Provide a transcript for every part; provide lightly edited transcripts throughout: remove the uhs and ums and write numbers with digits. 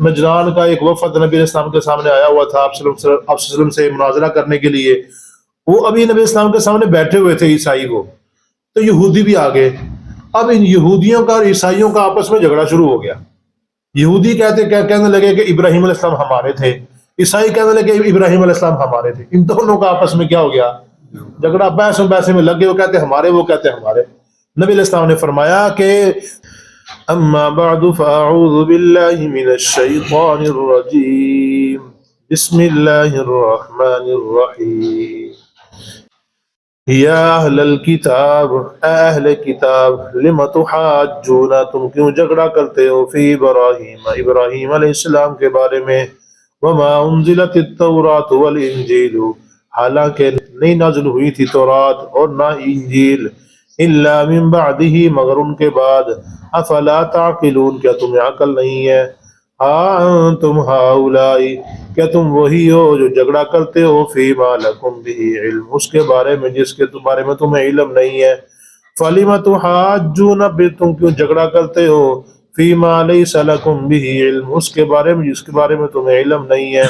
نجران کا ایک وفد نبی علیہ السلام کے سامنے آیا ہوا تھا آپ صلی اللہ علیہ وسلم سے مناظرہ کرنے کے لیے. وہ ابھی نبی علیہ السلام کے سامنے بیٹھے ہوئے تھے عیسائی وہ، تو یہودی بھی آ گئے. اب ان یہودیوں کا اور عیسائیوں کا آپس میں جھگڑا شروع ہو گیا. یہودی کہنے لگے کہ ابراہیم علیہ السلام ہمارے تھے، عیسائی کہنے لگے ابراہیم علیہ السلام ہمارے تھے. ان دونوں کا آپس میں کیا ہو گیا؟ جھگڑا. بحث میں لگے، وہ کہتے ہمارے، وہ کہتے ہمارے. نبی علیہ السلام نے فرمایا کہ اما بعد فاعوذ باللہ من الشیطان الرجیم بسم اللہ الرحمن الرحیم یا اہل الکتاب، اہل کتاب، لم تحاجون، تم کیوں جھگڑا کرتے ہو، فی ابراہیم، ابراہیم علیہ السلام کے بارے میں، وما انزلت التوراۃ والانجیل، حالانکہ نہیں نازل ہوئی تھی تورات اور نہ انجیل، الا من بعدہ، مگر ان کے بعد، افلا تعقلون، کیا تمہیں عقل نہیں ہے، انتم ہؤلاء، کیا تم وہی ہو جو جھگڑا کرتے ہو، فیما لکم بہ علم، اس کے بارے میں جس کے بارے میں تمہیں علم نہیں ہے، فلم تحاجون، تم کیوں جھگڑا کرتے ہو، فیما لیس لکم بہ علم، اس کے بارے میں جس کے بارے میں تمہیں علم نہیں ہے،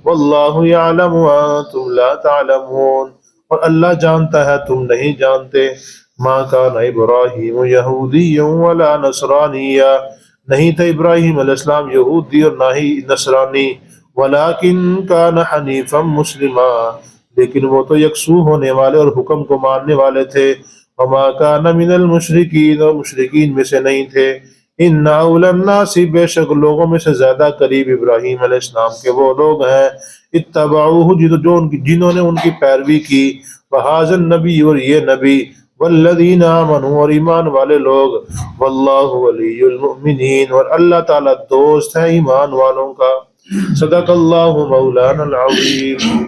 واللہ یعلم وانتم لا تعلمون، اور اللہ جانتا ہے تم نہیں جانتے. ما کان ابراہیم یہودیا ولا نصرانیا، نہیں تھا ابراہیم علیہ السلام یہودی اور نہ ہی نصرانی، ولیکن کان حنیفا مسلما، لیکن وہ تو یکسو ہونے والے اور حکم کو ماننے والے تھے، وما کان من المشرکین، اور مشرکین میں سے نہیں تھے. ان اول الناس، بے شک لوگوں میں سے زیادہ قریب ابراہیم علیہ السلام کے وہ لوگ ہیں، اتبعوہ، جنہوں نے ان کی پیروی کی، وہذا النبی، اور یہ نبی، والذین آمنوا، اور ایمان والے لوگ، واللہ ولی المؤمنین، اور اللہ تعالیٰ دوست ہے ایمان والوں کا. صدق اللہ مولانا العظیم.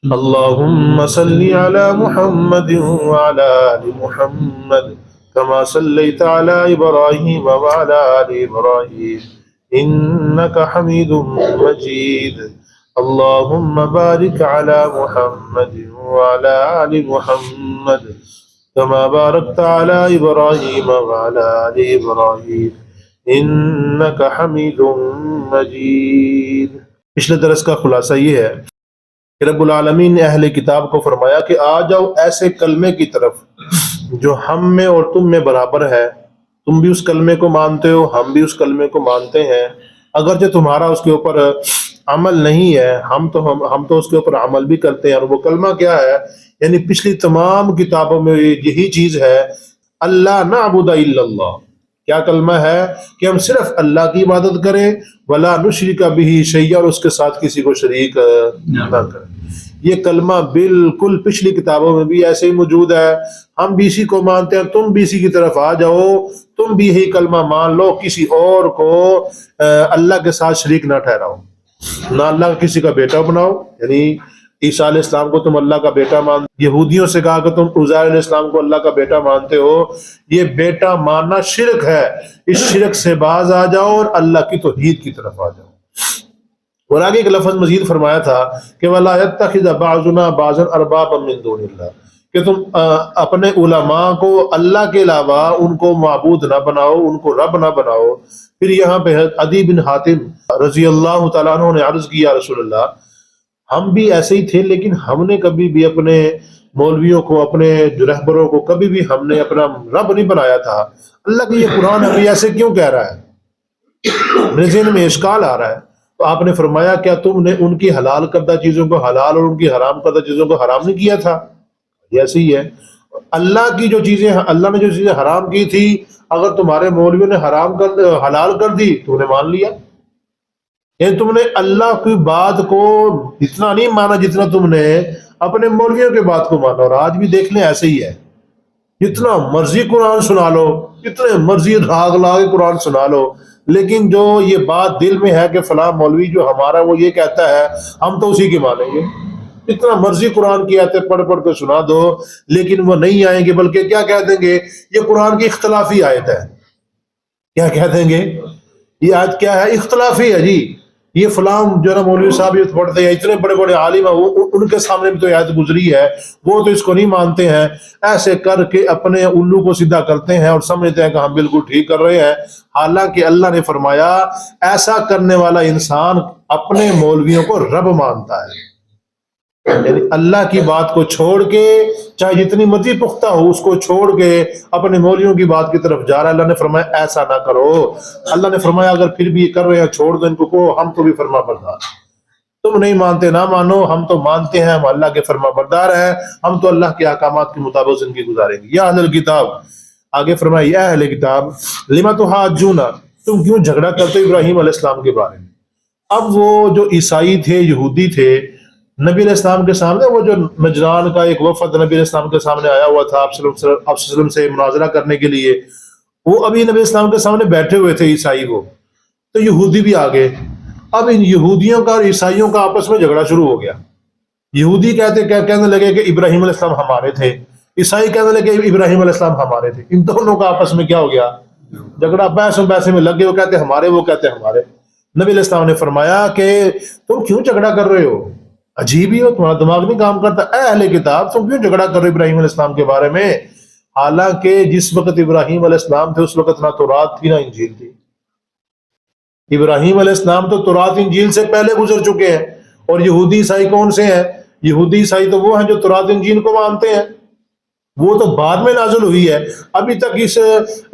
اللہم صلی علی محمد وعلی آل محمد کما صلیت علی ابراہیم وعلی آل ابراہیم انک حمید مجید. اللہم بارک علی محمد وعلی آل محمد کما بارکت علی ابراہیم وعلی آل ابراہیم انک حمید مجید. پچھلے درس کا خلاصہ یہ ہے کہ رب العالمین نے اہل کتاب کو فرمایا کہ آ جاؤ ایسے کلمے کی طرف جو ہم میں اور تم میں برابر ہے. تم بھی اس کلمے کو مانتے ہو، ہم بھی اس کلمے کو مانتے ہیں، اگرچہ تمہارا اس کے اوپر عمل نہیں ہے، ہم تو اس کے اوپر عمل بھی کرتے ہیں. اور وہ کلمہ کیا ہے؟ یعنی پچھلی تمام کتابوں میں یہی چیز ہے، اللہ نعبد الا اللہ. کیا کلمہ ہے؟ کہ ہم صرف اللہ کی عبادت کریں، ولا نشرک بہ شیئا، اور اس کے ساتھ کسی کو شریک نہ کریں. یہ کلمہ بالکل پچھلی کتابوں میں بھی ایسے ہی موجود ہے. ہم بھی اسی کو مانتے ہیں، تم بھی اسی کی طرف آ جاؤ، تم بھی یہی کلمہ مان لو، کسی اور کو اللہ کے ساتھ شریک نہ ٹھہراؤ، نہ اللہ کا کسی کا بیٹا بناؤ. یعنی عیسیٰ علیہ السلام کو تم اللہ کا بیٹا مانتے، یہودیوں سے کہا کہ تم عزیر علیہ السلام کو اللہ کا بیٹا مانتے ہو، یہ بیٹا ماننا شرک ہے. اس شرک سے باز آ جاؤ اور اللہ کی توحید کی طرف آ جاؤ. اور آگے ایک لفظ مزید فرمایا تھا کہ وَلَا يَتَّخِذَ بَعْضُنَا بَعْضًا أَرْبَابًا مِّن دُونِ اللَّهِ، کہ تم اپنے علماء کو اللہ کے علاوہ ان کو معبود نہ بناؤ، ان کو رب نہ بناؤ. پھر یہاں پہ عدی بن حاتم رضی اللہ تعالیٰ عنہ نے عرض کیا رسول اللہ، ہم بھی ایسے ہی تھے، لیکن ہم نے کبھی بھی اپنے مولویوں کو، اپنے رہبروں کو کبھی بھی ہم نے اپنا رب نہیں بنایا تھا. اللہ کی یہ قرآن ابھی ایسے کیوں کہہ رہا ہے؟ میرے ذہن میں اشکال آ رہا ہے. تو آپ نے فرمایا کیا تم نے ان کی حلال کردہ چیزوں کو حلال اور ان کی حرام کردہ چیزوں کو حرام نہیں کیا تھا؟ یہ ایسے ہی ہے. اللہ کی جو چیزیں، اللہ نے جو چیزیں حرام کی تھی، اگر تمہارے مولویوں نے حلال کر دی تو انہیں مان لیا. یعنی تم نے اللہ کی بات کو اتنا نہیں مانا جتنا تم نے اپنے مولویوں کے بات کو مانا. اور آج بھی دیکھ لیں ایسے ہی ہے، جتنا مرضی قرآن سنا لو، جتنے مرضی راگ لا کے قرآن سنا لو، لیکن جو یہ بات دل میں ہے کہ فلاں مولوی جو ہمارا وہ یہ کہتا ہے، ہم تو اسی کی مانیں گے. جتنا مرضی قرآن کی آیتیں پڑھ پڑھ کے سنا دو، لیکن وہ نہیں آئیں گے، بلکہ کیا کہہ دیں گے؟ یہ قرآن کی اختلافی آیت ہے. کیا کہہ دیں گے؟ یہ آیت کیا ہے؟ اختلافی ہے جی. یہ فلاں جو ہے نا مولوی صاحب یہ پڑھتے ہیں، اتنے بڑے بڑے عالم ہیں، ان کے سامنے بھی تو آیت گزری ہے، وہ تو اس کو نہیں مانتے ہیں. ایسے کر کے اپنے الو کو سیدھا کرتے ہیں اور سمجھتے ہیں کہ ہم بالکل ٹھیک کر رہے ہیں. حالانکہ اللہ نے فرمایا ایسا کرنے والا انسان اپنے مولویوں کو رب مانتا ہے. یعنی اللہ کی بات کو چھوڑ کے، چاہے جتنی مرضی پختہ ہو، اس کو چھوڑ کے اپنے مولویوں کی بات کی طرف جا رہا ہے. اللہ نے فرمایا ایسا نہ کرو. اللہ نے فرمایا اگر پھر بھی یہ کر رہے ہیں چھوڑ دو ان کو، ہم تو بھی فرما بردار. تم نہیں مانتے نہ مانو، ہم تو مانتے ہیں، ہم اللہ کے فرما بردار ہیں، ہم تو اللہ کے احکامات کے مطابق زندگی گزاریں گے. یا اہل الکتاب، آگے فرمایا یا اہل کتاب لما تحاجون، تم کیوں جھگڑا کرتے ابراہیم علیہ السلام کے بارے میں. اب وہ جو عیسائی تھے، یہودی تھے، نبی علیہ السلام کے سامنے، وہ جو نجران کا ایک وفد نبی علیہ السلام کے سامنے آیا ہوا تھا آپ صلی اللہ علیہ وسلم سے مناظرہ کرنے کے لیے، وہ ابھی نبی علیہ السلام کے سامنے بیٹھے ہوئے تھے عیسائی. وہ تو یہودی بھی آ گئے. اب ان یہودیوں کا اور عیسائیوں کا آپس میں جھگڑا شروع ہو گیا. یہودی کہنے لگے کہ ابراہیم علیہ السلام ہمارے تھے، عیسائی کہنے لگے کہ ابراہیم علیہ السلام ہمارے تھے. ان دونوں کا آپس میں کیا ہو گیا؟ جھگڑا. بحث میں لگے، وہ کہتے ہمارے، وہ کہتے ہمارے. نبی علیہ السلام نے فرمایا کہ تم کیوں جھگڑا کر رہے ہو؟ عجیب ہی ہو، تمہارا دماغ نہیں کام کرتا. اے اہل کتاب تم کیوں جھگڑا کر رہے ہو ابراہیم علیہ السلام کے بارے میں؟ حالانکہ جس وقت ابراہیم علیہ السلام تھے اس وقت نہ تورات تھی نہ انجیل تھی. ابراہیم علیہ السلام تو تورات انجیل سے پہلے گزر چکے ہیں. اور یہودی عیسائی کون سے ہیں؟ یہودی عیسائی تو وہ ہیں جو تورات انجیل کو مانتے ہیں، وہ تو بعد میں نازل ہوئی ہے. ابھی تک اس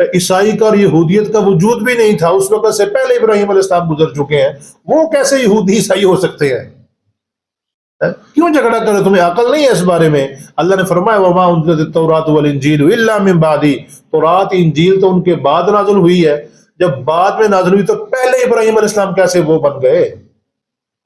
عیسائی کا اور یہودیت کا وجود بھی نہیں تھا، اس وقت سے پہلے ابراہیم علیہ السلام گزر چکے ہیں. وہ کیسے یہودی عیسائی ہو سکتے ہیں؟ کیوں جھگڑا کرے؟ تمہیں عقل نہیں ہے اس بارے میں؟ اللہ نے فرمایا وما انزلت التوراۃ والانجیل الا من بعدی، تورات انجیل تو ان کے بعد نازل ہوئی ہے. جب بعد میں نازل ہوئی تو پہلے ابراہیم علیہ السلام کیسے وہ بن گئے؟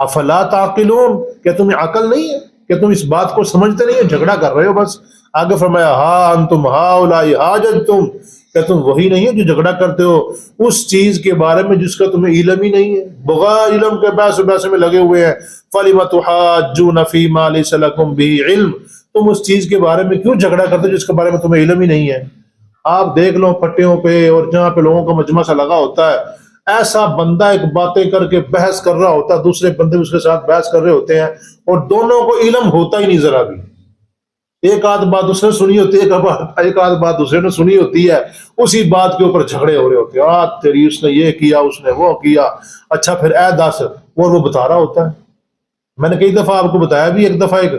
افلا تعقلون، کیا تمہیں عقل نہیں ہے؟ کہ تم اس بات کو سمجھتے نہیں ہو، جھگڑا کر رہے ہو بس. آگے فرمایا ہاں انتم ہؤلاء حاججتم، کہ تم وہی نہیں ہو جو جھگڑا کرتے ہو اس چیز کے بارے میں جس کا تمہیں علم ہی نہیں ہے، بغیر علم کے بحث میں لگے ہوئے ہیں. فَلِمَ تُحَاجُّونَ فِي مَا لَيْسَ لَكُمْ بِهِ عِلْمٌ، تم اس چیز کے بارے میں کیوں جھگڑا کرتے ہو جس کے بارے میں تمہیں علم ہی نہیں ہے. آپ دیکھ لو پٹیوں پہ اور جہاں پہ لوگوں کا مجمع سا لگا ہوتا ہے، ایسا بندہ ایک باتیں کر کے بحث کر رہا ہوتا ہے، دوسرے بندے اس کے ساتھ بحث کر رہے ہوتے ہیں اور دونوں کو علم ہوتا ہی نہیں ذرا بھی. ایک آدھ بات دوسرے نے سنی ہوتی ہے، ایک آدھ بات دوسرے نے سنی ہوتی ہے، اسی بات کے اوپر جھگڑے ہو رہے ہوتے ہیں. تیری اس نے یہ کیا، اس نے وہ کیا، اچھا پھر اے دس، اور وہ بتا رہا ہوتا ہے. میں نے کئی دفعہ آپ کو بتایا بھی، ایک دفعہ ایک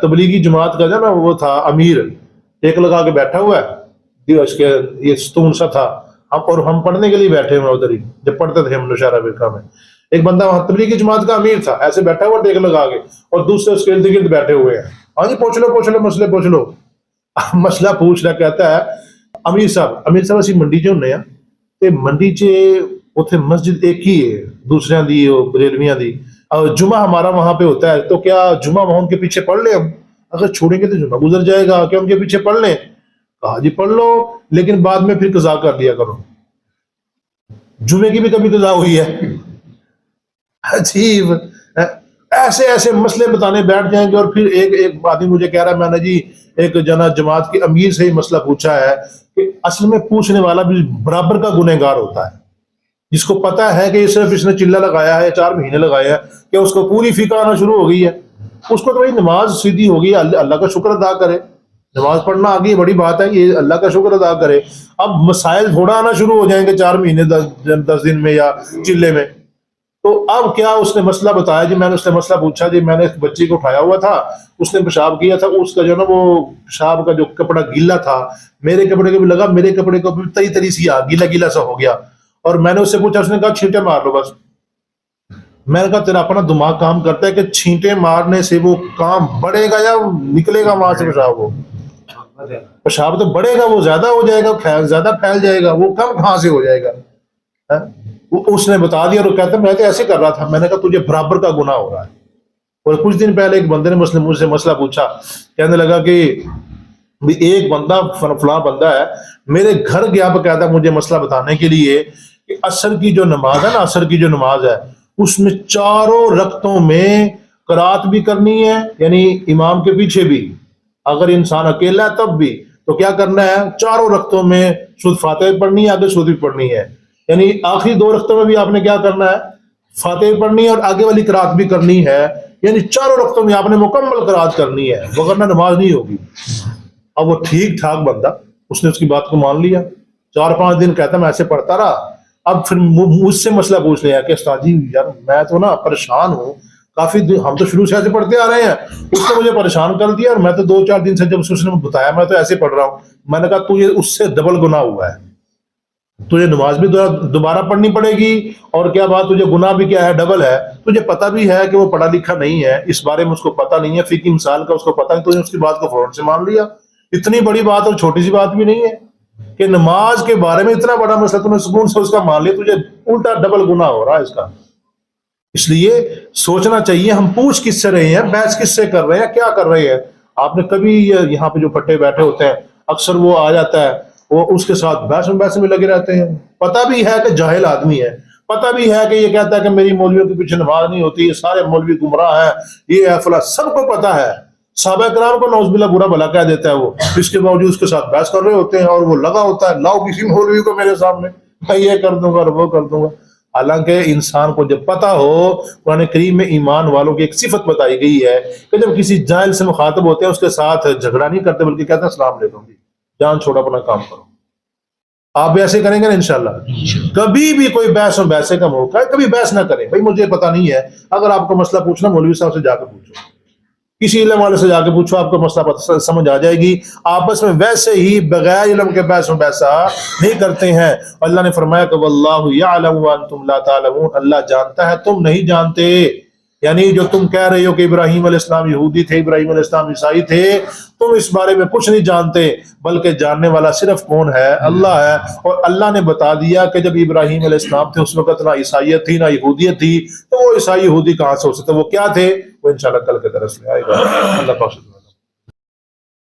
تبلیغی جماعت کا جو نا وہ تھا امیر، ایک لگا کے بیٹھا ہوا ہے، اس کے یہ ستون سا تھا، ہم پڑھنے کے لیے بیٹھے ہوئے ادھر ہی جب پڑھتے تھے ہم نوشہرہ فرقہ میں. ایک بندہ وہاں تبلیغی جماعت کا امیر تھا، ایسے بیٹھا ہوا ٹیک لگا کے، اور دوسرے اس کے ارد گرد بیٹھے ہوئے ہیں. ہاں جی پوچھ لو مسئلے پوچھ لو. مسئلہ پوچھ رہا، کہتا ہے امیر صاحب اسی منڈی چ ہونے ہیں تے منڈی چ اتنے مسجد ایک ہی ہے دوسرے دی بریلویاں دی، اور جمعہ ہمارا وہاں پہ ہوتا ہے، تو کیا جمعہ وہاں ان کے پیچھے پڑھ لیں؟ ہم اگر چھوڑیں گے تو جمعہ گزر جائے گا، کیا ان کے پیچھے پڑھ لیں؟ کہا جی پڑھ لو، لیکن بعد میں پھر قضا کر لیا کرو. جمعے کی بھی کبھی قضا ہوئی ہے؟ عجیب. ایسے ایسے مسئلے بتانے بیٹھ جائیں گے. اور پھر ایک آدمی مجھے کہہ رہا ہے، میں نے جی ایک جماعت کے امیر سے ہی مسئلہ پوچھا ہے کہ اصل میں پوچھنے والا بھی برابر کا گنہگار ہوتا ہے. جس کو پتا ہے کہ صرف اس نے چلہ لگایا ہے، 4 مہینے لگایا ہے، کہ اس کو پوری فقہ آنا شروع ہو گئی ہے، اس کو تو بھائی نماز سیدھی ہو گئی، اللہ کا شکر ادا کرے. نماز پڑھنا آگے بڑی بات ہے، یہ اللہ کا شکر ادا کرے. اب مسائل تھوڑا آنا شروع ہو جائیں گے 4 مہینے 10 دن میں یا چلے میں. تو اب کیا اس نے مسئلہ بتایا جی، میں نے اس سے مسئلہ پوچھا جی، میں نے ایک بچی کو اٹھایا ہوا تھا، اس نے پیشاب کیا تھا، اس کا جو نا وہ پیشاب کا جو کپڑا گیلا تھا، میرے کپڑے کو بھی لگا، میرے کپڑے کو بھی تری سی گیلا گیلا سا ہو گیا. اور میں نے اس سے پوچھا، اس نے کہا چھینٹے مار لو بس. میں نے کہا تیرا اپنا دماغ کام کرتا ہے کہ چھینٹے مارنے سے وہ کام بڑھے گا یا نکلے گا وہاں سے پیشاب؟ وہ پیشاب تو بڑھے گا، وہ زیادہ ہو جائے گا، زیادہ پھیل جائے گا، وہ کم کہاں سے ہو جائے گا؟ اس نے بتا دیا. اور کہتا میں تو ایسے کر رہا تھا. میں نے کہا تجھے برابر کا گناہ ہو رہا ہے. اور کچھ دن پہلے ایک بندے نے مجھ سے مسئلہ پوچھا، کہنے لگا کہ ایک بندہ فلاں بندہ ہے میرے گھر گیا باقاعدہ مجھے مسئلہ بتانے کے لیے کہ عصر کی جو نماز ہے نا، عصر کی جو نماز ہے اس میں 4 رکعتوں میں قرات بھی کرنی ہے، یعنی امام کے پیچھے بھی، اگر انسان اکیلا ہے تب بھی، تو کیا کرنا ہے 4 رکعتوں میں سورۃ فاتحہ پڑھنی ہے، آگے سورۃ بھی پڑھنی ہے. یعنی آخری 2 رکعتوں میں بھی آپ نے کیا کرنا ہے؟ فاتح پڑھنی ہے اور آگے والی قرات بھی کرنی ہے، یعنی چاروں رکعتوں میں آپ نے مکمل قرات کرنی ہے، وگرنہ نماز نہیں ہوگی۔ اب وہ ٹھیک ٹھاک بندہ، اس نے اس کی بات کو مان لیا، 4-5 دن کہتا میں ایسے پڑھتا رہا، اب پھر مجھ سے مسئلہ پوچھ لیا کہ استاد جی یار میں تو نا پریشان ہوں، کافی دن ہم تو شروع سے ایسے پڑھتے آ رہے ہیں، اس نے مجھے پریشان کر دیا اور میں تو 2-4 دن سے جب اس نے بتایا میں تو ایسے پڑھ رہا ہوں۔ میں نے کہا تجھے اس سے ڈبل گناہ ہوا ہے، تجھے نماز بھی دوبارہ پڑھنی پڑے گی، اور کیا بات تجھے گناہ بھی کیا ہے، ڈبل ہے۔ تجھے پتہ بھی ہے کہ وہ پڑھا لکھا نہیں ہے، اس بارے میں اس کو پتہ نہیں ہے، فقہ مثال کا اس کو پتہ نہیں، تو نے اس کی بات کو فوراً سے مان لیا۔ اتنی بڑی بات اور چھوٹی سی بات بھی نہیں ہے کہ نماز کے بارے میں اتنا بڑا مسئلہ تم نے سکون سے اس کا مان لیا، تجھے الٹا ڈبل گناہ ہو رہا ہے اس کا۔ اس لیے سوچنا چاہیے ہم پوچھ کس سے رہے ہیں، بحث کس سے کر رہے ہیں، کیا کر رہے ہیں۔ آپ نے کبھی یہاں پہ جو پھٹے بیٹھے ہوتے ہیں اکثر وہ آ جاتا ہے، وہ اس کے ساتھ بحث میں لگے رہتے ہیں، پتہ بھی ہے کہ جاہل آدمی ہے، پتہ بھی ہے کہ یہ کہتا ہے کہ میری مولویوں کے پیچھے نماز نہیں ہوتی، یہ سارے مولوی گمراہ ہیں، یہ ہے فلاں، سب کو پتہ ہے، صحابہ کرام کو نعوذ باللہ برا بھلا کہہ دیتا ہے وہ، اس کے باوجود اس کے ساتھ بحث کر رہے ہوتے ہیں، اور وہ لگا ہوتا ہے لاؤ کسی مولوی کو میرے سامنے، میں یہ کر دوں گا اور وہ کر دوں گا۔ حالانکہ انسان کو جب پتہ ہو، قرآن کریم میں ایمان والوں کی ایک صفت بتائی گئی ہے کہ جب کسی جاہل سے مخاطب ہوتے ہیں اس کے ساتھ جھگڑا نہیں کرتے بلکہ کہتے ہیں السلام علیکم جی، جان چھوڑا اپنا کام کرو۔ آپ بھی ایسے کریں گے نا انشاءاللہ۔ کبھی بھی کوئی بحث و بحثے کا موقع ہے کبھی بحث نہ کریں، بھائی مجھے پتہ نہیں ہے، اگر آپ کو مسئلہ پوچھنا مولوی صاحب سے جا کے پوچھو، کسی علم والے سے جا کے پوچھو، آپ کو مسئلہ سمجھ آ جائے گی۔ آپس میں ویسے ہی بغیر علم کے بحث و بحثہ نہیں کرتے ہیں۔ اللہ نے فرمایا کہ واللہ یعلم وانتم لا تعلمون، اللہ جانتا ہے تم نہیں جانتے۔ یعنی جو تم کہہ رہے ہو کہ ابراہیم علیہ السلام یہودی تھے، ابراہیم علیہ السلام عیسائی تھے، تم اس بارے میں کچھ نہیں جانتے، بلکہ جاننے والا صرف کون ہے؟ اللہ ہے۔ اور اللہ نے بتا دیا کہ جب ابراہیم علیہ السلام تھے اس وقت نہ عیسائیت تھی نہ یہودیت تھی، تو وہ عیسائی یہودی کہاں سے ہو سکتے، وہ کیا تھے؟ وہ انشاءاللہ کل کے درس میں آئے گا۔ اللہ پاک